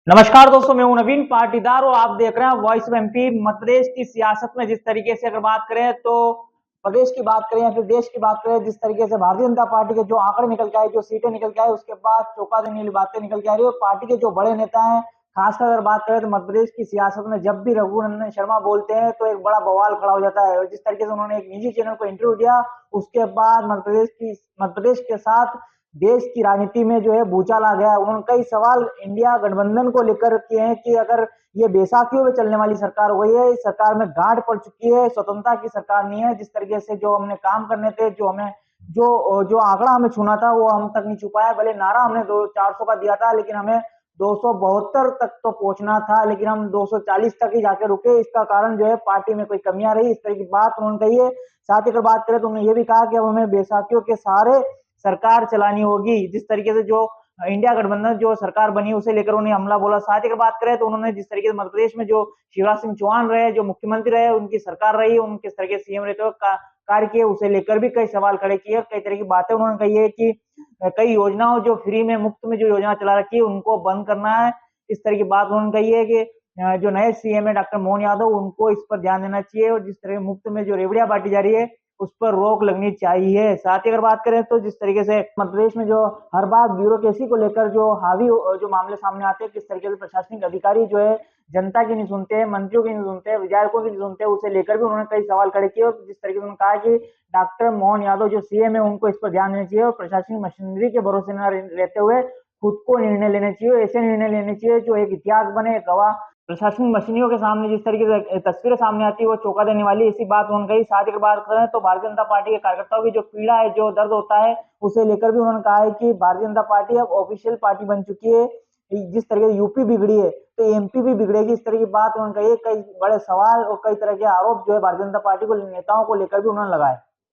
नमस्कार दोस्तों, मैं हूं नवीन पाटीदार और आप देख रहे हैं voice of MP. Madhya Pradesh की सियासत में जिस तरीके से अगर बात करें तो प्रदेश की बात करें या फिर देश की बात करें, जिस तरीके से भारतीय जनता पार्टी के जो आंकड़े निकल के आए, जो सीटें निकल के आए, उसके बाद चौंका देने वाली बातें निकल के आ रही है। पार्टी के जो बड़े नेता हैं, खासकर अगर बात करें तो मध्य प्रदेश की सियासत में जब भी रघुनंदन शर्मा बोलते हैं तो एक बड़ा बवाल खड़ा हो जाता है। और जिस तरीके से उन्होंने एक निजी चैनल को इंटरव्यू दिया, उसके बाद मध्य प्रदेश के साथ देश की राजनीति में जो है भूचाल आ गया। उन्होंने कई सवाल इंडिया गठबंधन को लेकर किए हैं कि अगर ये बैसाखियों में चलने वाली सरकार हो गई है, इस सरकार में गांठ पड़ चुकी है, स्वतंत्रता की सरकार नहीं है। जिस तरीके से जो हमने काम करने थे, जो आंकड़ा हमें छूना था वो हम तक नहीं छू पाया। भले नारा हमने 400 का दिया था, लेकिन हमें 272 तक तो पहुंचना था, लेकिन हम 240 तक ही जाके रुके। इसका कारण जो है पार्टी में कोई कमियां रही, इस तरह की बात उन्होंने कही है। साथ ही अगर बात करें तो उन्होंने ये भी कहा कि अब हमें बैसाखियों के सहारे सरकार चलानी होगी। जिस तरीके से जो इंडिया गठबंधन जो सरकार बनी उसे लेकर उन्हें हमला बोला। साथ ही अगर बात करें तो उन्होंने जिस तरीके से मध्य प्रदेश में जो शिवराज सिंह चौहान रहे, जो मुख्यमंत्री रहे, उनकी सरकार रही, उनके तरीके सीएम रहते हुए कार्य किए, उसे लेकर भी कई सवाल खड़े किए। कई तरह की बातें उन्होंने कही है कि कई योजनाओं जो फ्री में मुफ्त में जो योजना चला रखी है उनको बंद करना है। इस तरह की बात उन्होंने कही है कि जो नए सीएम है डॉक्टर मोहन यादव, उनको इस पर ध्यान देना चाहिए और जिस तरह मुफ्त में जो रेवड़ियां बांटी जा रही है उस पर रोक लगनी चाहिए। साथ ही अगर बात करें तो जिस तरीके से मध्य प्रदेश में जो हर बात ब्यूरोक्रेसी को लेकर जो मामले सामने आते हैं, किस तरीके से प्रशासनिक अधिकारी जो है जनता की नहीं सुनते हैं, मंत्रियों की नहीं सुनते हैं, विधायकों की नहीं सुनते हैं, उसे लेकर भी उन्होंने कई सवाल खड़े किए। और जिस तरीके से उन्होंने कहा कि डॉक्टर मोहन यादव जो सीएम है उनको इस पर ध्यान देना चाहिए और प्रशासनिक मशीनरी के भरोसे न रहते हुए खुद को निर्णय लेने चाहिए। ऐसे निर्णय लेने चाहिए जो एक इतिहास बने, गवाह। प्रशासनिक मशीनियों के सामने जिस तरीके से तस्वीरें सामने आती है वो चौंका देने वाली, ऐसी बात उन्होंने कही। साथ ही अगर बात करें तो भारतीय जनता पार्टी के कार्यकर्ताओं की जो पीड़ा है, जो दर्द होता है, उसे लेकर भी उन्होंने कहा है कि भारतीय जनता पार्टी अब ऑफिशियल पार्टी बन चुकी है। जिस तरीके से यूपी बिगड़ी है तो एमपी भी बिगड़ेगी, इस तरह की बात उन्होंने कही है। कई बड़े सवाल और कई तरह के आरोप जो है भारतीय जनता पार्टी को नेताओं को लेकर भी उन्होंने लगाए।